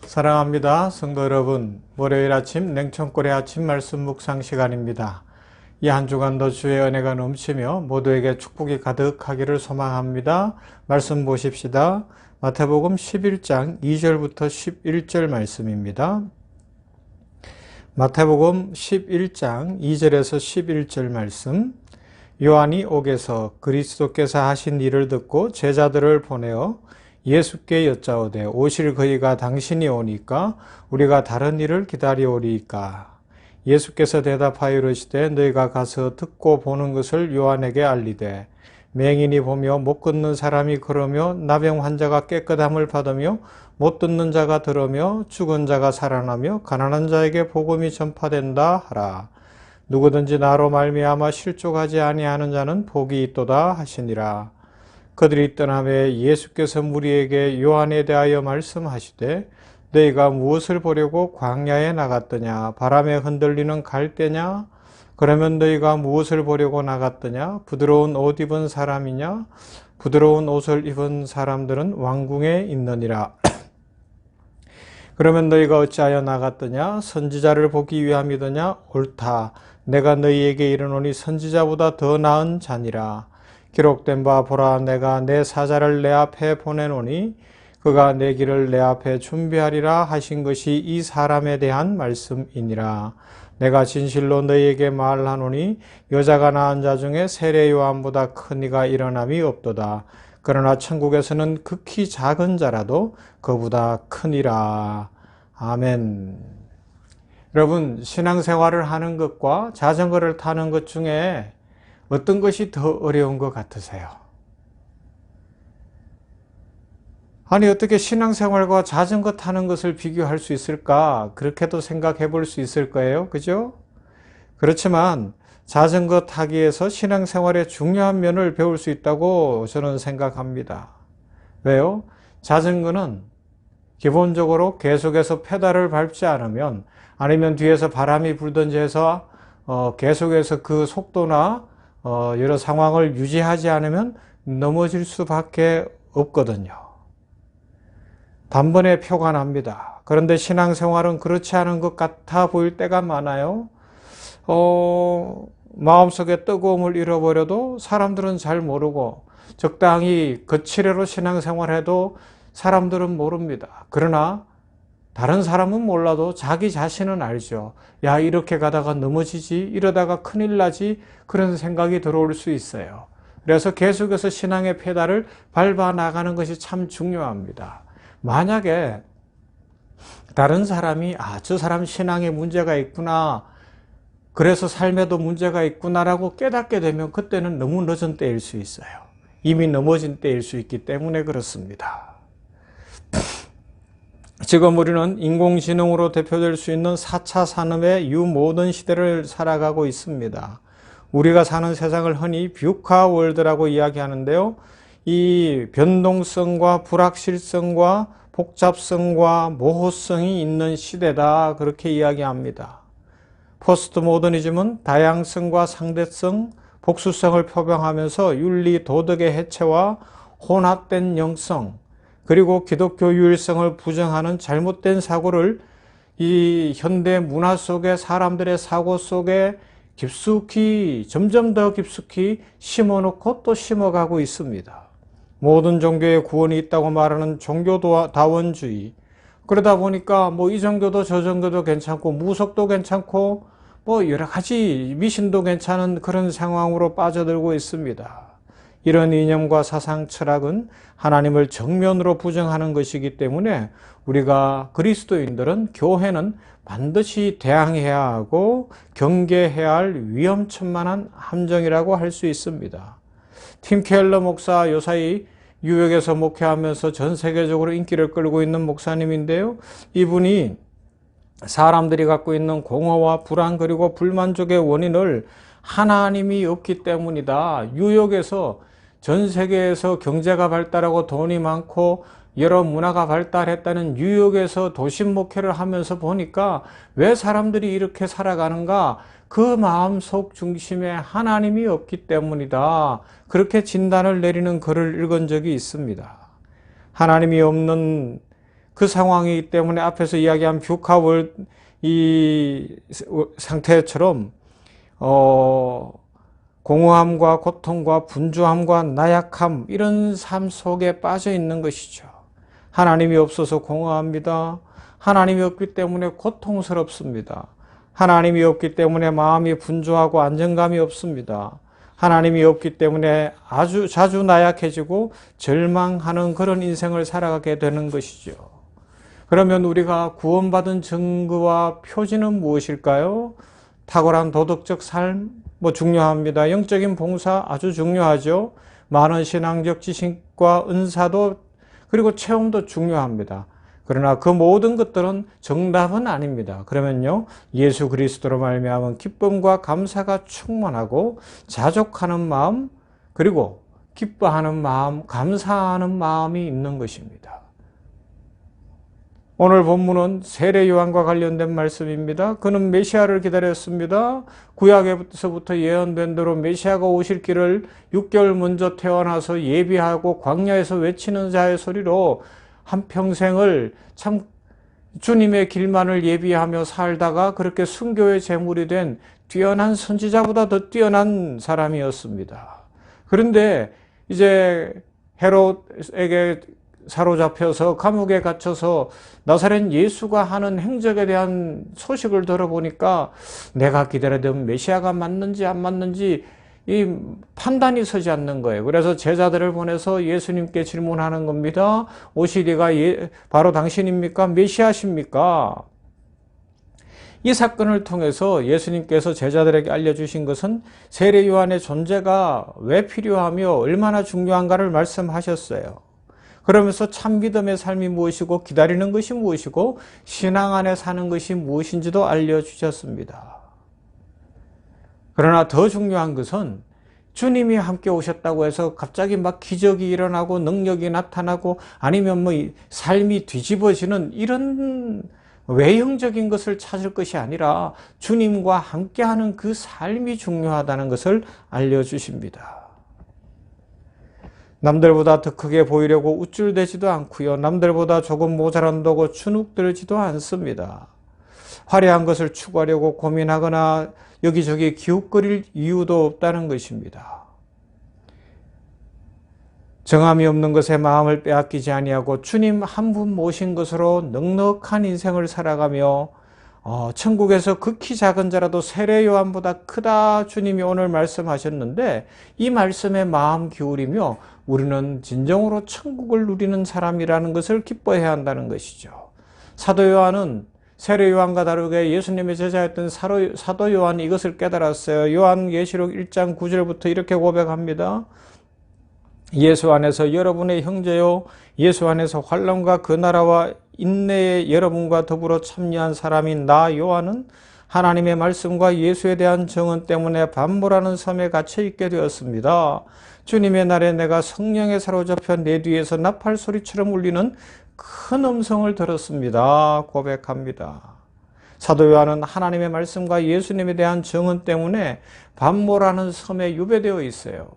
사랑합니다. 성도 여러분, 월요일 아침 냉천골의 아침 말씀 묵상 시간입니다. 이 한 주간도 주의 은혜가 넘치며 모두에게 축복이 가득하기를 소망합니다. 말씀 보십시다. 마태복음 11장 2절부터 11절 말씀입니다. 마태복음 11장 2절에서 11절 말씀. 요한이 옥에서 그리스도께서 하신 일을 듣고 제자들을 보내어 예수께 여짜오되 오실 그이가 당신이 오니까 우리가 다른 일을 기다리오리이까. 예수께서 대답하여 이르시되 너희가 가서 듣고 보는 것을 요한에게 알리되 맹인이 보며 못 걷는 사람이 걸으며 나병 환자가 깨끗함을 받으며 못 듣는 자가 들으며 죽은 자가 살아나며 가난한 자에게 복음이 전파된다 하라. 누구든지 나로 말미암아 실족하지 아니하는 자는 복이 있도다 하시니라. 그들이 떠나매 예수께서 무리에게 요한에 대하여 말씀하시되 너희가 무엇을 보려고 광야에 나갔더냐? 바람에 흔들리는 갈대냐? 그러면 너희가 무엇을 보려고 나갔더냐? 부드러운 옷 입은 사람이냐? 부드러운 옷을 입은 사람들은 왕궁에 있느니라. 그러면 너희가 어찌하여 나갔더냐? 선지자를 보기 위함이더냐? 옳다. 내가 너희에게 이르노니 선지자보다 더 나은 자니라. 기록된 바 보라, 내가 내 사자를 내 앞에 보내노니 그가 내 길을 내 앞에 준비하리라 하신 것이 이 사람에 대한 말씀이니라. 내가 진실로 너희에게 말하노니 여자가 낳은 자 중에 세례 요한보다 큰 이가 일어남이 없도다. 그러나 천국에서는 극히 작은 자라도 그보다 크니라. 아멘. 여러분, 신앙생활을 하는 것과 자전거를 타는 것 중에 어떤 것이 더 어려운 것 같으세요? 아니, 어떻게 신앙생활과 자전거 타는 것을 비교할 수 있을까? 그렇게도 생각해 볼 수 있을 거예요. 그죠? 그렇지만 자전거 타기에서 신앙생활의 중요한 면을 배울 수 있다고 저는 생각합니다. 왜요? 자전거는 기본적으로 계속해서 페달을 밟지 않으면, 아니면 뒤에서 바람이 불든지 해서 계속해서 그 속도나 여러 상황을 유지하지 않으면 넘어질 수밖에 없거든요. 단번에 표가 납니다. 그런데 신앙생활은 그렇지 않은 것 같아 보일 때가 많아요. 마음속에 뜨거움을 잃어버려도 사람들은 잘 모르고, 적당히 거칠애로 신앙생활해도 사람들은 모릅니다. 그러나 다른 사람은 몰라도 자기 자신은 알죠. 야, 이렇게 가다가 넘어지지, 이러다가 큰일 나지, 그런 생각이 들어올 수 있어요. 그래서 계속해서 신앙의 페달을 밟아 나가는 것이 참 중요합니다. 만약에 다른 사람이 저 사람 신앙에 문제가 있구나, 그래서 삶에도 문제가 있구나라고 깨닫게 되면 그때는 너무 늦은 때일 수 있어요. 이미 넘어진 때일 수 있기 때문에 그렇습니다. 지금 우리는 인공지능으로 대표될 수 있는 4차 산업의 유모던 시대를 살아가고 있습니다. 우리가 사는 세상을 흔히 뷰카 월드라고 이야기하는데요. 이 변동성과 불확실성과 복잡성과 모호성이 있는 시대다, 그렇게 이야기합니다. 포스트 모더니즘은 다양성과 상대성, 복수성을 표방하면서 윤리, 도덕의 해체와 혼합된 영성, 그리고 기독교 유일성을 부정하는 잘못된 사고를 이 현대 문화 속에, 사람들의 사고 속에 깊숙이, 점점 더 깊숙이 심어놓고 또 심어가고 있습니다. 모든 종교에 구원이 있다고 말하는 종교다원주의. 그러다 보니까 이 종교도 저 종교도 괜찮고, 무속도 괜찮고, 여러 가지 미신도 괜찮은 그런 상황으로 빠져들고 있습니다. 이런 이념과 사상 철학은 하나님을 정면으로 부정하는 것이기 때문에 우리가 그리스도인들은, 교회는 반드시 대항해야 하고 경계해야 할 위험천만한 함정이라고 할 수 있습니다. 팀 켈러 목사, 요사이 뉴욕에서 목회하면서 전 세계적으로 인기를 끌고 있는 목사님인데요. 이분이 사람들이 갖고 있는 공허와 불안 그리고 불만족의 원인을 하나님이 없기 때문이다. 뉴욕에서, 전 세계에서 경제가 발달하고 돈이 많고 여러 문화가 발달했다는 뉴욕에서 도심 목회를 하면서 보니까 왜 사람들이 이렇게 살아가는가? 그 마음속 중심에 하나님이 없기 때문이다. 그렇게 진단을 내리는 글을 읽은 적이 있습니다. 하나님이 없는 그 상황이기 때문에 앞에서 이야기한 뷰카월 이 상태처럼 공허함과 고통과 분주함과 나약함, 이런 삶 속에 빠져 있는 것이죠. 하나님이 없어서 공허합니다. 하나님이 없기 때문에 고통스럽습니다. 하나님이 없기 때문에 마음이 분주하고 안정감이 없습니다. 하나님이 없기 때문에 아주 자주 나약해지고 절망하는 그런 인생을 살아가게 되는 것이죠. 그러면 우리가 구원받은 증거와 표지는 무엇일까요? 탁월한 도덕적 삶, 중요합니다. 영적인 봉사 아주 중요하죠. 많은 신앙적 지식과 은사도 그리고 체험도 중요합니다. 그러나 그 모든 것들은 정답은 아닙니다. 그러면요, 예수 그리스도로 말미암은 기쁨과 감사가 충만하고 자족하는 마음, 그리고 기뻐하는 마음, 감사하는 마음이 있는 것입니다. 오늘 본문은 세례 요한과 관련된 말씀입니다. 그는 메시아를 기다렸습니다. 구약에서부터 예언된 대로 메시아가 오실 길을 6개월 먼저 태어나서 예비하고 광야에서 외치는 자의 소리로 한평생을 참 주님의 길만을 예비하며 살다가 그렇게 순교의 제물이 된 뛰어난 선지자보다 더 뛰어난 사람이었습니다. 그런데 이제 헤롯에게 사로잡혀서 감옥에 갇혀서 나사렛 예수가 하는 행적에 대한 소식을 들어보니까 내가 기다리던 메시아가 맞는지 안 맞는지 이 판단이 서지 않는 거예요. 그래서 제자들을 보내서 예수님께 질문하는 겁니다. 오시리가 바로 당신입니까? 메시아십니까? 이 사건을 통해서 예수님께서 제자들에게 알려주신 것은 세례 요한의 존재가 왜 필요하며 얼마나 중요한가를 말씀하셨어요. 그러면서 참 믿음의 삶이 무엇이고 기다리는 것이 무엇이고 신앙 안에 사는 것이 무엇인지도 알려주셨습니다. 그러나 더 중요한 것은 주님이 함께 오셨다고 해서 갑자기 막 기적이 일어나고 능력이 나타나고 아니면 삶이 뒤집어지는 이런 외형적인 것을 찾을 것이 아니라 주님과 함께하는 그 삶이 중요하다는 것을 알려주십니다. 남들보다 더 크게 보이려고 우쭐대지도 않고요. 남들보다 조금 모자란다고 주눅들지도 않습니다. 화려한 것을 추구하려고 고민하거나 여기저기 기웃거릴 이유도 없다는 것입니다. 정함이 없는 것에 마음을 빼앗기지 아니하고 주님 한 분 모신 것으로 넉넉한 인생을 살아가며 천국에서 극히 작은 자라도 세례 요한보다 크다 주님이 오늘 말씀하셨는데 이 말씀에 마음 기울이며 우리는 진정으로 천국을 누리는 사람이라는 것을 기뻐해야 한다는 것이죠. 사도 요한은 세례 요한과 다르게 예수님의 제자였던 사도 요한이 이것을 깨달았어요. 요한계시록 1장 9절부터 이렇게 고백합니다. 예수 안에서 여러분의 형제요 예수 안에서 환난과 그 나라와 인내에 여러분과 더불어 참여한 사람인 나 요한은 하나님의 말씀과 예수에 대한 정언 때문에 반모라는 섬에 갇혀 있게 되었습니다. 주님의 날에 내가 성령에 사로잡혀 내 뒤에서 나팔 소리처럼 울리는 큰 음성을 들었습니다. 고백합니다. 사도 요한은 하나님의 말씀과 예수님에 대한 정언 때문에 반모라는 섬에 유배되어 있어요.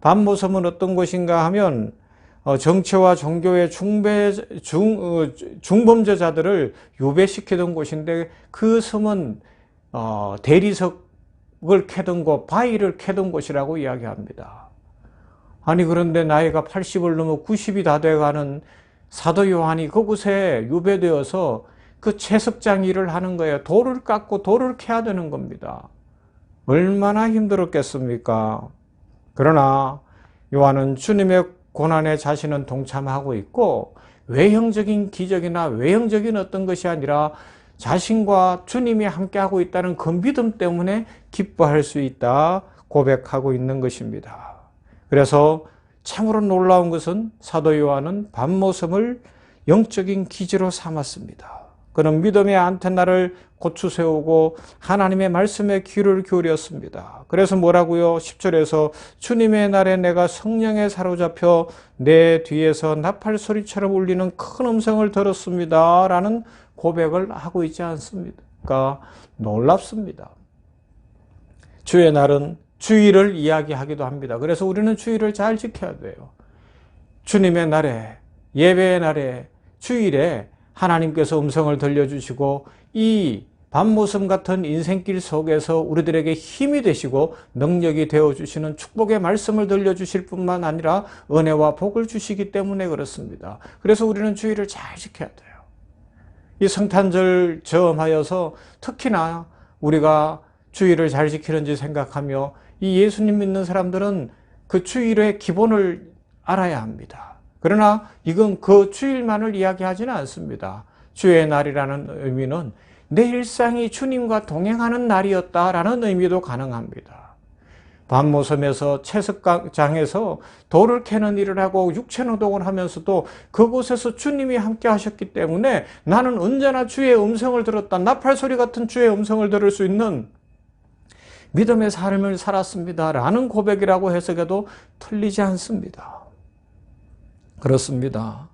반모섬은 어떤 곳인가 하면 정치와 종교의 중범죄자들을 유배시키던 곳인데 그 섬은 대리석을 캐던 곳, 바위를 캐던 곳이라고 이야기합니다. 아니 그런데 나이가 80을 넘어 90이 다 돼가는 사도 요한이 그곳에 유배되어서 그 채석장 일을 하는 거예요. 돌을 깎고 돌을 캐야 되는 겁니다. 얼마나 힘들었겠습니까? 그러나 요한은 주님의 고난에 자신은 동참하고 있고 외형적인 기적이나 외형적인 어떤 것이 아니라 자신과 주님이 함께하고 있다는 그 믿음 때문에 기뻐할 수 있다 고백하고 있는 것입니다. 그래서 참으로 놀라운 것은 사도 요한은 반모섬을 영적인 기지로 삼았습니다. 그는 믿음의 안테나를 고추 세우고 하나님의 말씀에 귀를 기울였습니다. 그래서 뭐라고요? 10절에서 주님의 날에 내가 성령에 사로잡혀 내 뒤에서 나팔 소리처럼 울리는 큰 음성을 들었습니다. 라는 고백을 하고 있지 않습니까? 놀랍습니다. 주의 날은 주일을 이야기하기도 합니다. 그래서 우리는 주일을 잘 지켜야 돼요. 주님의 날에, 예배의 날에 주일에 하나님께서 음성을 들려주시고 이 밤모섬 같은 인생길 속에서 우리들에게 힘이 되시고 능력이 되어주시는 축복의 말씀을 들려주실 뿐만 아니라 은혜와 복을 주시기 때문에 그렇습니다. 그래서 우리는 주일을 잘 지켜야 돼요. 이 성탄절 저음하여서 특히나 우리가 주일을 잘 지키는지 생각하며 이 예수님 믿는 사람들은 그 주일의 기본을 알아야 합니다. 그러나 이건 그 주일만을 이야기하지는 않습니다. 주의 날이라는 의미는 내 일상이 주님과 동행하는 날이었다라는 의미도 가능합니다. 밤모섬에서 채석장에서 돌을 캐는 일을 하고 육체노동을 하면서도 그곳에서 주님이 함께 하셨기 때문에 나는 언제나 주의 음성을 들었다. 나팔소리 같은 주의 음성을 들을 수 있는 믿음의 삶을 살았습니다. 라는 고백이라고 해석해도 틀리지 않습니다. 그렇습니다.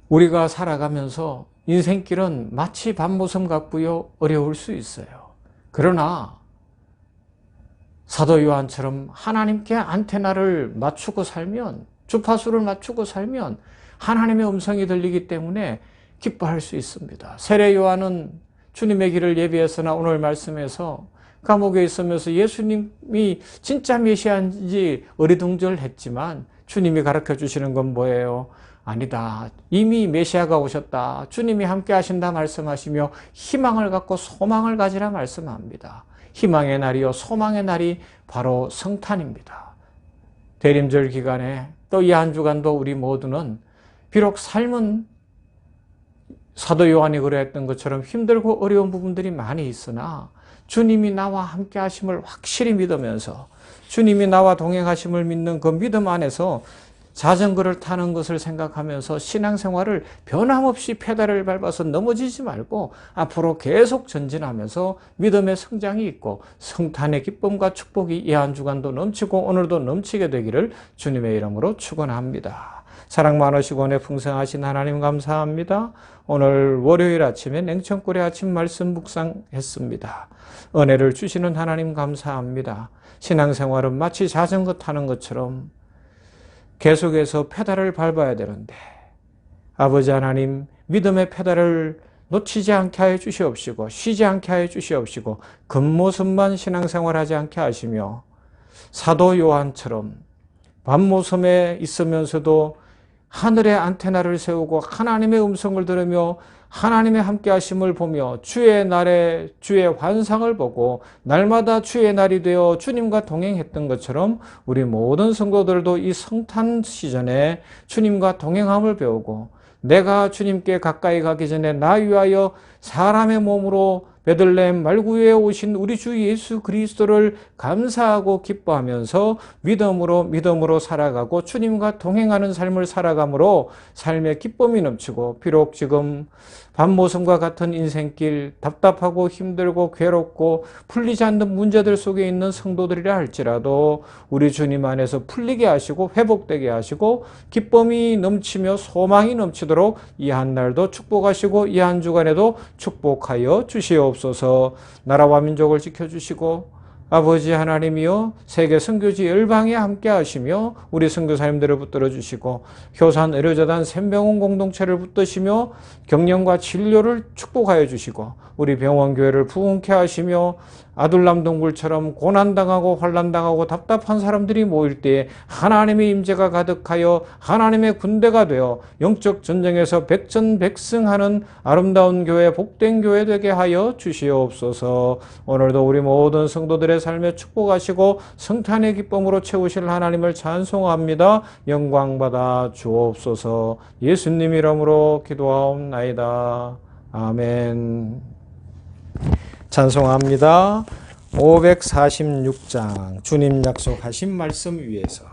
우리가 살아가면서 인생길은 마치 밤모섬 같고요. 어려울 수 있어요. 그러나 사도 요한처럼 하나님께 안테나를 맞추고 살면, 주파수를 맞추고 살면 하나님의 음성이 들리기 때문에 기뻐할 수 있습니다. 세례 요한은 주님의 길을 예비했으나 오늘 말씀에서 감옥에 있으면서 예수님이 진짜 메시아인지 어리둥절했지만 주님이 가르쳐 주시는 건 뭐예요? 아니다. 이미 메시아가 오셨다. 주님이 함께 하신다 말씀하시며 희망을 갖고 소망을 가지라 말씀합니다. 희망의 날이요 소망의 날이 바로 성탄입니다. 대림절 기간에 또 이 한 주간도 우리 모두는 비록 삶은 사도 요한이 그랬던 것처럼 힘들고 어려운 부분들이 많이 있으나 주님이 나와 함께 하심을 확실히 믿으면서 주님이 나와 동행하심을 믿는 그 믿음 안에서 자전거를 타는 것을 생각하면서 신앙생활을 변함없이 페달을 밟아서 넘어지지 말고 앞으로 계속 전진하면서 믿음의 성장이 있고 성탄의 기쁨과 축복이 이 한 주간도 넘치고 오늘도 넘치게 되기를 주님의 이름으로 축원합니다. 사랑 많으시고 은혜 풍성하신 하나님 감사합니다. 오늘 월요일 아침에 냉천골의 아침 말씀 묵상했습니다. 은혜를 주시는 하나님 감사합니다. 신앙생활은 마치 자전거 타는 것처럼 계속해서 페달을 밟아야 되는데 아버지 하나님 믿음의 페달을 놓치지 않게 하여 주시옵시고 쉬지 않게 하여 주시옵시고 겉모습만 신앙생활하지 않게 하시며 사도 요한처럼 밤모섬에 있으면서도 하늘의 안테나를 세우고 하나님의 음성을 들으며 하나님의 함께 하심을 보며 주의 날에 주의 환상을 보고 날마다 주의 날이 되어 주님과 동행했던 것처럼 우리 모든 성도들도 이 성탄 시즌에 주님과 동행함을 배우고 내가 주님께 가까이 가기 전에 나 위하여 사람의 몸으로 베들레헴 말구유에 오신 우리 주 예수 그리스도를 감사하고 기뻐하면서 믿음으로 살아가고 주님과 동행하는 삶을 살아감으로 삶의 기쁨이 넘치고 비록 지금 밤모섬과 같은 인생길 답답하고 힘들고 괴롭고 풀리지 않는 문제들 속에 있는 성도들이라 할지라도 우리 주님 안에서 풀리게 하시고 회복되게 하시고 기쁨이 넘치며 소망이 넘치도록 이 한 날도 축복하시고 이 한 주간에도 축복하여 주시옵소서. 나라와 민족을 지켜주시고 아버지 하나님이여 세계 선교지 열방에 함께 하시며 우리 선교사님들을 붙들어 주시고 효산 의료재단 샘병원 공동체를 붙드시며 경영과 진료를 축복하여 주시고 우리 병원교회를 부흥케 하시며 아둘람 동굴처럼 고난당하고 환난당하고 답답한 사람들이 모일 때에 하나님의 임재가 가득하여 하나님의 군대가 되어 영적 전쟁에서 백전백승하는 아름다운 교회 복된 교회 되게 하여 주시옵소서. 오늘도 우리 모든 성도들의 삶에 축복하시고 성탄의 기쁨으로 채우실 하나님을 찬송합니다. 영광받아 주옵소서. 예수님 이름으로 기도하옵나이다. 아멘. 찬송합니다. 546장 주님 약속하신 말씀 위에서